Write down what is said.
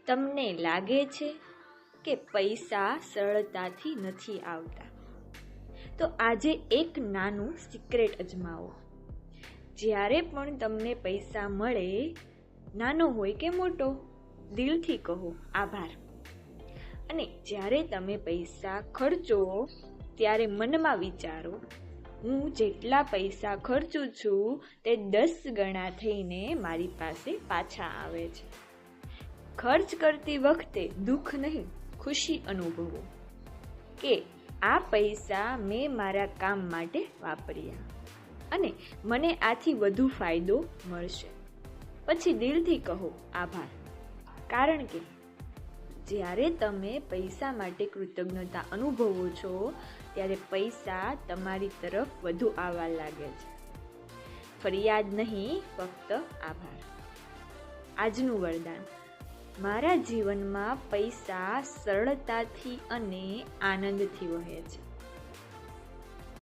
તમને લાગે છે કે પૈસા સરળતાથી નથી આવતા? તો આજે એક નાનું સિક્રેટ અજમાવો. જ્યારે પણ તમને પૈસા મળે, નાનો હોય કે મોટો, દિલથી કહો આભાર. અને જ્યારે તમે પૈસા ખર્ચો, ત્યારે મનમાં વિચારો, હું જેટલા પૈસા ખર્ચું છું તે 10 ગણા થઈને મારી પાસે પાછા આવે છે. ખર્ચ કરતી વખતે દુઃખ નહીં, ખુશી અનુભવો કે આ પૈસા મેં મારા કામ માટે વાપર્યા અને મને આથી વધુ ફાયદો મળશે. પછી દિલથી કહો આભાર. કારણ કે જ્યારે તમે પૈસા માટે કૃતજ્ઞતા અનુભવો છો, ત્યારે પૈસા તમારી તરફ વધુ આવવા લાગે છે. ફરિયાદ નહીં, ફક્ત આભાર. આજનું વરદાન: મારા જીવનમાં પૈસા સરળતાથી અને આનંદથી વહે છે.